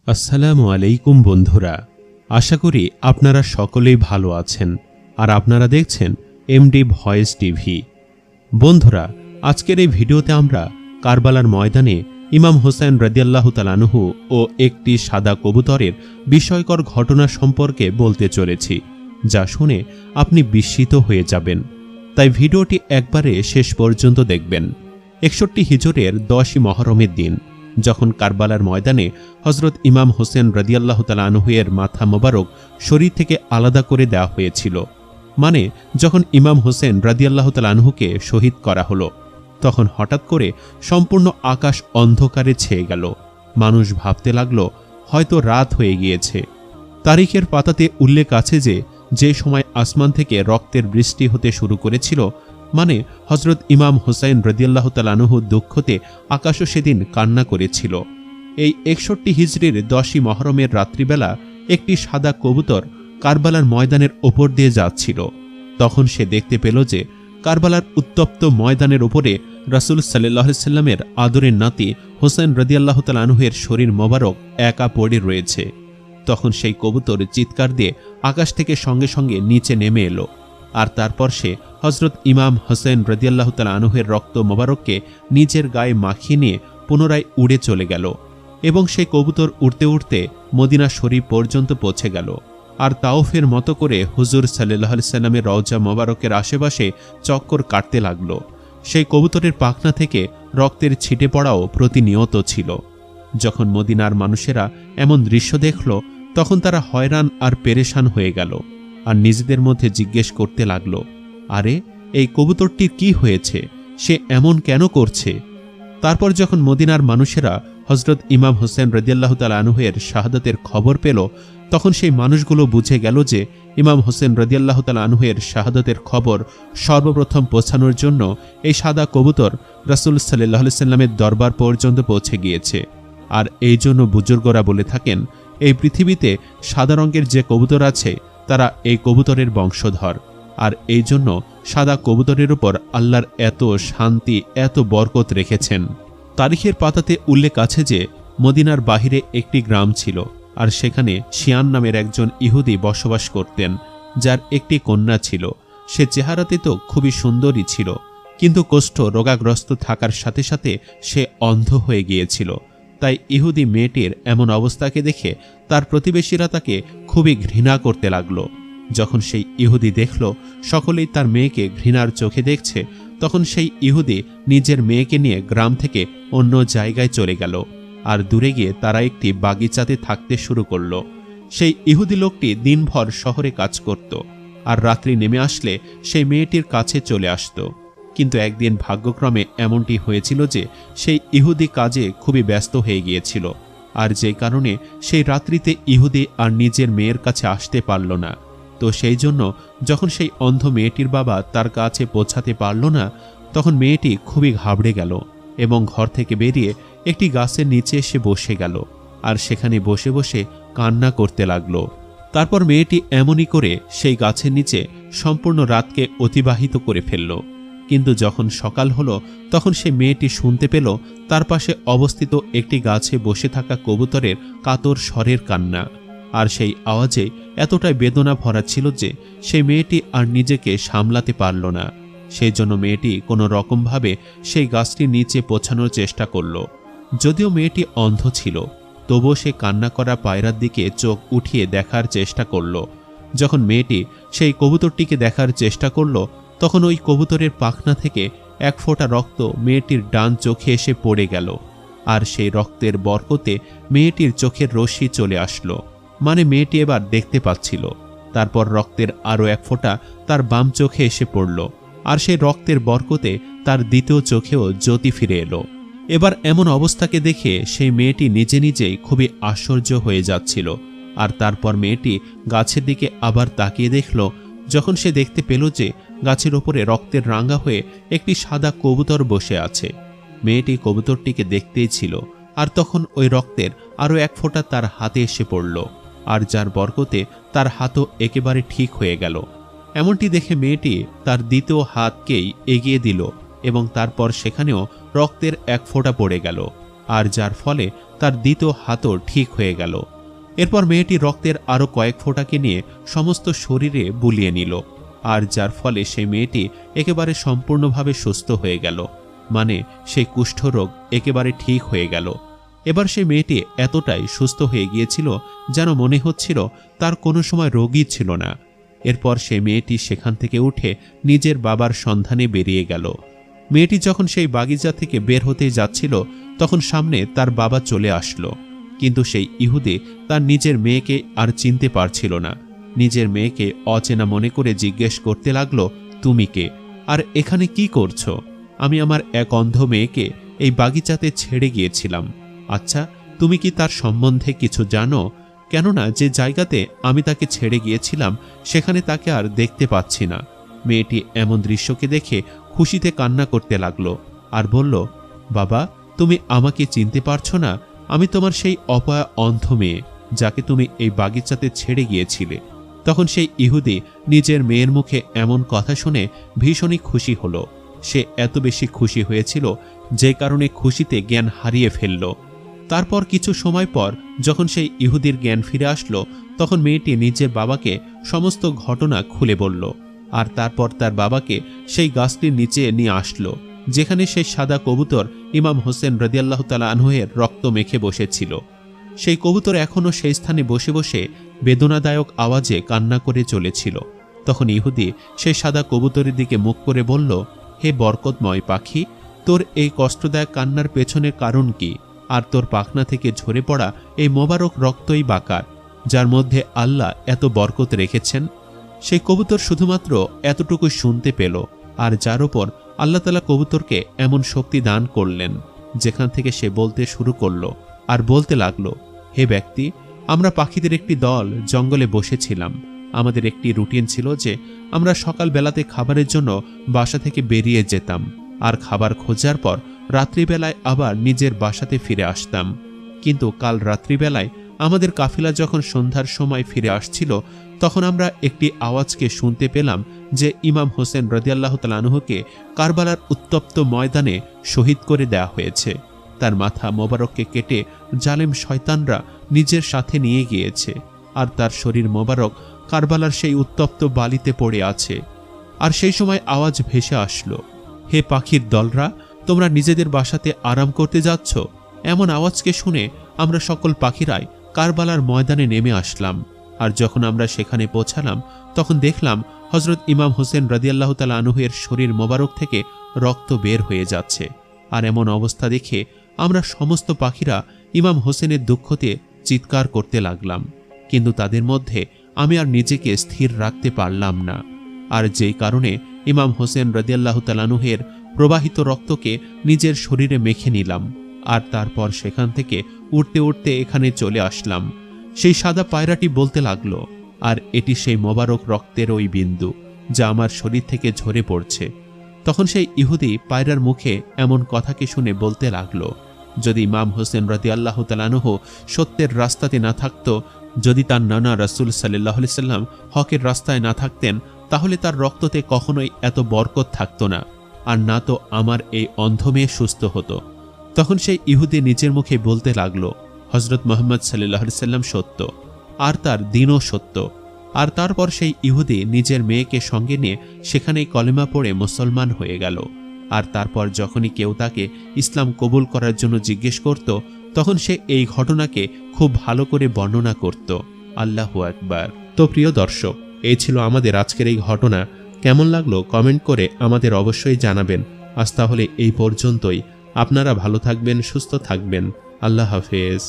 আসসালামু আলাইকুম বন্ধুরা, আশা করি আপনারা সকলেই ভালো আছেন আর আপনারা দেখছেন এমডি ভয়েস টিভি। বন্ধুরা, আজকের এই ভিডিওতে আমরা কারবালার ময়দানে ইমাম হোসেন রাদিয়াল্লাহু তাআলা আনহু ও একটি সাদা কবুতরের বিস্ময়কর ঘটনা সম্পর্কে বলতে চলেছি, যা শুনে আপনি বিস্মিত হয়ে যাবেন। তাই ভিডিওটি একবারে শেষ পর্যন্ত দেখবেন। 61 হিজরের 10ই মহরমের দিন যখন কারবালার ময়দানে হজরত ইমাম হোসেন রাদিয়াল্লাহু তাআলা আনহু এর মাথা মোবারক শরীর থেকে আলাদা করে দেওয়া হয়েছিল, মানে যখন ইমাম হোসেন রাদিয়াল্লাহু তাআলা আনহুকে শহীদ করা হলো, তখন হঠাৎ করে সম্পূর্ণ আকাশ অন্ধকারে ছেয়ে গেল। মানুষ ভাবতে লাগলো হয়তো রাত হয়ে গিয়েছে। তারিখের পাতাতে উল্লেখ আছে যে সময় আসমান থেকে রক্তের বৃষ্টি হতে শুরু করেছিল, মানে হজরত ইমাম হোসেন রাদিয়াল্লাহু তাআলা আনহু দুঃখতে আকাশও সেদিন কান্না করেছিল। এই 61 হিজরির 10ই মহরমের রাত্রিবেলা একটি সাদা কবুতর কারবালার ময়দানের ওপর দিয়ে যাচ্ছিল। তখন সে দেখতে পেল যে কারবালার উত্তপ্ত ময়দানের ওপরে রাসূল সাল্লাল্লাহু আলাইহি সাল্লামের আদরের নাতি হোসেন রাদিয়াল্লাহু তাআলা আনহু এর শরীর মোবারক একা পড়ে রয়েছে। তখন সেই কবুতর চিৎকার দিয়ে আকাশ থেকে সঙ্গে সঙ্গে নিচে নেমে এলো, আর তারপর সে হজরত ইমাম হোসেন রাদিয়াল্লাহু তাআলা আনহু এর রক্ত মোবারককে নিজের গায়ে মাখিয়ে নিয়ে পুনরায় উড়ে চলে গেল এবং সেই কবুতর উড়তে উড়তে মদিনা শরীফ পর্যন্ত পৌঁছে গেল। আর তাওফের মতো করে হুজুর সাল্লাল্লাহু আলাইহি সাল্লামের রওজা মোবারকের আশেপাশে চক্কর কাটতে লাগল। সেই কবুতরের পাখনা থেকে রক্তের ছিটে পড়াও প্রতিনিয়ত ছিল। যখন মদিনার মানুষেরা এমন দৃশ্য দেখল, তখন তারা হয়রান আর পেরেশান হয়ে গেল আর নিজেদের মধ্যে জিজ্ঞেস করতে লাগল, আরে এই কবুতরটির কি হয়েছে, সে এমন কেন করছে? তারপর যখন মদিনার মানুষেরা হজরত ইমাম হোসেন রাদিয়াল্লাহু তাআলা আনহু এর শাহাদাতের খবর পেল, তখন সেই মানুষগুলো বুঝে গেল যে ইমাম হোসেন রাদিয়াল্লাহু তাআলা আনহু এর শাহাদাতের খবর সর্বপ্রথম পৌঁছানোর জন্য এই সাদা কবুতর রাসূল সাল্লাল্লাহু আলাইহি সাল্লামের দরবার পর্যন্ত পৌঁছে গিয়েছে। আর এই জন্য বুজুর্গরা বলে থাকেন, এই পৃথিবীতে সাদা রঙের যে কবুতর আছে তারা এই কবুতরের বংশধর। আর এই জন্য সাদা কবুতরের উপর আল্লাহর এত শান্তি, এত বরকত রেখেছেন। তারিখের পাতাতে উল্লেখ আছে যে মদিনার বাহিরে একটি গ্রাম ছিল, আর সেখানে শিয়ান নামের একজন ইহুদি বসবাস করতেন, যার একটি কন্যা ছিল। সে চেহারাতে তো খুবই সুন্দরী ছিল, কিন্তু কুষ্ঠ রোগাগ্রস্ত থাকার সাথে সাথে সে অন্ধ হয়ে গিয়েছিল। তাই ইহুদি মেয়েটির এমন অবস্থাকে দেখে তার প্রতিবেশীরা তাকে খুবই ঘৃণা করতে লাগলো। যখন সেই ইহুদি দেখল সকলেই তার মেয়েকে ঘৃণার চোখে দেখছে, তখন সেই ইহুদি নিজের মেয়েকে নিয়ে গ্রাম থেকে অন্য জায়গায় চলে গেল, আর দূরে গিয়ে তারা একটি বাগিচাতে থাকতে শুরু করল। সেই ইহুদি লোকটি দিনভর শহরে কাজ করত, আর রাত্রি নেমে আসলে সেই মেয়েটির কাছে চলে আসত। কিন্তু একদিন ভাগ্যক্রমে এমনটি হয়েছিল যে সেই ইহুদি কাজে খুবই ব্যস্ত হয়ে গিয়েছিল, আর যে কারণে সেই রাত্রিতে ইহুদি আর নিজের মেয়ের কাছে আসতে পারল না। তো সেই জন্য যখন সেই অন্ধ মেয়েটির বাবা তার কাছে পৌঁছাতে পারল না, তখন মেয়েটি খুবই ঘাবড়ে গেল এবং ঘর থেকে বেরিয়ে একটি গাছের নিচে এসে বসে গেল, আর সেখানে বসে বসে কান্না করতে লাগল। তারপর মেয়েটি এমনই করে সেই গাছের নিচে সম্পূর্ণ রাতকে অতিবাহিত করে ফেলল। কিন্তু যখন সকাল হলো, তখন সে মেয়েটি শুনতে পেল তার পাশে অবস্থিত একটি গাছে বসে থাকা কবুতরের কাতর স্বরের কান্না। আর সেই আওয়াজে এতটাই বেদনা ভরা ছিল যে সেই মেয়েটি আর নিজেকে সামলাতে পারল না। সেই জন্য মেয়েটি কোনো রকমভাবে সেই গাছটির নিচে পৌঁছানোর চেষ্টা করল। যদিও মেয়েটি অন্ধ ছিল, তবুও সে কান্না করা পায়রার দিকে চোখ উঠিয়ে দেখার চেষ্টা করল। যখন মেয়েটি সেই কবুতরটিকে দেখার চেষ্টা করল, তখন ওই কবুতরের পাখনা থেকে এক ফোঁটা রক্ত মেয়েটির ডান চোখে এসে পড়ে গেল, আর সেই রক্তের বরকতে মেয়েটির চোখের রশ্মি চলে আসলো, মানে মেয়েটি এবার দেখতে পাচ্ছিল। তারপর রক্তের আরও এক ফোঁটা তার বাম চোখে এসে পড়ল, আর সেই রক্তের বরকতে তার দ্বিতীয় চোখেও জ্যোতি ফিরে এলো। এবার এমন অবস্থাকে দেখে সেই মেয়েটি নিজে নিজেই খুবই আশ্চর্য হয়ে যাচ্ছিল। আর তারপর মেয়েটি গাছের দিকে আবার তাকিয়ে দেখল। যখন সে দেখতে পেল যে গাছের ওপরে রক্তের রাঙা হয়ে একটি সাদা কবুতর বসে আছে, মেয়েটি কবুতরটিকে দেখতেই ছিল। আর তখন ওই রক্তের আরও এক ফোঁটা তার হাতে এসে পড়ল, আর যার বরকতে তার হাতও একেবারে ঠিক হয়ে গেল। এমনটি দেখে মেয়েটি তার দ্বিতীয় হাতকেই এগিয়ে দিল এবং তারপর সেখানেও রক্তের এক ফোঁটা পড়ে গেল। আর যার ফলে তার দ্বিতীয় হাতও ঠিক হয়ে গেল। এরপর মেয়েটি রক্তের আরও কয়েক ফোঁটাকে নিয়ে সমস্ত শরীরে বুলিয়ে নিল, আর যার ফলে সেই মেয়েটি একেবারে সম্পূর্ণভাবে সুস্থ হয়ে গেল, মানে সেই কুষ্ঠরোগ একেবারে ঠিক হয়ে গেল। এবার সেই মেয়েটি এতটাই সুস্থ হয়ে গিয়েছিল যেন মনে হচ্ছিল তার কোনো সময় রোগই ছিল না। এরপর সেই মেয়েটি সেখান থেকে উঠে নিজের বাবার সন্ধানে বেরিয়ে গেল। মেয়েটি যখন সেই বাগিচা থেকে বের হতেই যাচ্ছিল তখন সামনে তার বাবা চলে আসলো, কিন্তু সেই ইহুদি তার নিজের মেয়েকে আর চিনতে পারছিল না। নিজের মেয়েকে অচেনা মনে করে জিজ্ঞেস করতে লাগলো, তুমি কে, আর এখানে কি করছো? আমি আমার এক অন্ধ মেয়েকে এই বাগিচাতে ছেড়ে গিয়েছিলাম। আচ্ছা, তুমি কি তার সম্বন্ধে কিছু জানো? কেননা যে জায়গাতে আমি তাকে ছেড়ে গিয়েছিলাম সেখানে তাকে আর দেখতে পাচ্ছি না। মেয়েটি এমন দৃশ্যকে দেখে খুশিতে কান্না করতে লাগলো আর বলল, বাবা, তুমি আমাকে চিনতে পারছো না? আমি তোমার সেই অপয়া অন্ধ মেয়ে যাকে তুমি এই বাগিচাতে ছেড়ে গিয়েছিলে। তখন সেই ইহুদি নিজের মেয়ের মুখে এমন কথা শুনে ভীষণই খুশি হলো। সে এত বেশি খুশি হয়েছিল যে কারণে খুশিতে জ্ঞান হারিয়ে ফেলল। তারপর কিছু সময় পর যখন সেই ইহুদির জ্ঞান ফিরে আসলো তখন মেয়েটি নিজের বাবাকে সমস্ত ঘটনা খুলে বলল, আর তারপর তার বাবাকে সেই গাছটির নিচে নিয়ে আসলো যেখানে সেই সাদা কবুতর ইমাম হোসেন রাদিয়াল্লাহু তাআলা আনহুয়ের রক্ত মেখে বসেছিল। সেই কবুতর এখনও সেই স্থানে বসে বসে বেদনাদায়ক আওয়াজে কান্না করে চলেছিল। তখন ইহুদি সেই সাদা কবুতরের দিকে মুখ করে বলল, হে বরকতময় পাখি, তোর এই কষ্টদায়ক কান্নার পেছনের কারণ কি? আর তোর পাখনা থেকে ঝরে পড়া এই মোবারক রক্তই বাকার, যার মধ্যে আল্লাহ এত বরকত রেখেছেন। সেই কবুতর শুধুমাত্র এতটুকু শুনতে পেল, আর যার উপর আল্লাহ তাআলা কবুতরকে এমন শক্তি দান করলেন যেখান থেকে সে বলতে শুরু করলো আর বলতে লাগলো, হে ব্যক্তি, আমরা পাখিদের একটি দল জঙ্গলে বসেছিলাম। আমাদের একটি রুটিন ছিল যে আমরা সকাল বেলাতে খাবারের জন্য বাসা থেকে বেরিয়ে যেতাম, আর খাবার খোঁজার পর রাত্রিবেলায় আবার নিজের বাসাতে ফিরে আসতাম। কিন্তু কাল রাত্রিবেলায় আমাদের কাফিলা যখন সন্ধ্যার সময় ফিরে আসছিল তখন আমরা একটি আওয়াজকে শুনতে পেলাম যে ইমাম হোসেন রাদিয়াল্লাহু তাআলা আনহুকে কারবালার উত্তপ্ত ময়দানে শহীদ করে দেয়া হয়েছে। তার মাথা মোবারককে কেটে জালেম শয়তানরা নিজের সাথে নিয়ে গিয়েছে, আর তার শরীর মোবারক কারবালার সেই উত্তপ্ত বালিতে পড়ে আছে। আর সেই সময় আওয়াজ ভেসে আসলো, হে পাখির দলরা, তোমরা নিজেদের বাসাতে আরাম করতে যাচ্ছ। এমন আওয়াজকে শুনে আমরা সকল পাখিরাই কারবালার ময়দানে নেমে আসলাম। আর যখন আমরা সেখানে পৌঁছালাম তখন দেখলাম হযরত ইমাম হোসেন রাদিয়াল্লাহু তাআলা আনহুয়ের শরীর মোবারক থেকে রক্ত বের হয়ে যাচ্ছে। আর এমন অবস্থা দেখে আমরা সমস্ত পাখিরা ইমাম হোসেনের দুঃখতে চিৎকার করতে লাগলাম, কিন্তু তাদের মধ্যে আমি আর নিজেকে স্থির রাখতে পারলাম না। আর যেই কারণে ইমাম হোসেন রাদিয়াল্লাহু তাআলা আনহুয়ের প্রবাহিত রক্তকে নিজের শরীরে মেখে নিলাম, আর তারপর সেখান থেকে উঠতে উঠতে এখানে চলে আসলাম। সেই সাদা পায়রাটি বলতে লাগলো, আর এটি সেই মোবারক রক্তের ওই বিন্দু যা আমার শরীর থেকে ঝরে পড়ছে। তখন সেই ইহুদি পায়রার মুখে এমন কথাকে শুনে বলতে লাগলো, যদি ইমাম হোসেন রাদিয়াল্লাহু তাআলা আনহু সত্যের রাস্তাতে না থাকতো, যদি তার নানা রাসূল সাল্লাল্লাহু আলাইহি সাল্লাম হকের রাস্তায় না থাকতেন, তাহলে তার রক্ততে কখনোই এত বরকত থাকতো না, আর না তো আমার এই অন্ধ মেয়ে সুস্থ হতো। তখন সেই ইহুদি নিজের মুখে বলতে লাগলো, হযরত মুহাম্মদ সাল্লাল্লাহু আলাইহি সাল্লাম সত্য, আর তার দ্বীনও সত্য। আর তারপর সেই ইহুদি নিজের মেয়েকে সঙ্গে নিয়ে সেখানেই কলেমা পড়ে মুসলমান হয়ে গেল। আর তারপর যখনই কেউ তাকে ইসলাম কবুল করার জন্য জিজ্ঞেস করত তখন সে এই ঘটনাকে খুব ভালো করে বর্ণনা করত। আল্লাহু আকবার। তো প্রিয় দর্শক, এই ছিল আমাদের আজকের এই ঘটনা। কেমন লাগলো কমেন্ট করে আমাদের অবশ্যই জানাবেন। আজ তাহলে এই পর্যন্তই। আপনারা ভালো থাকবেন, সুস্থ থাকবেন। আল্লাহ হাফেজ।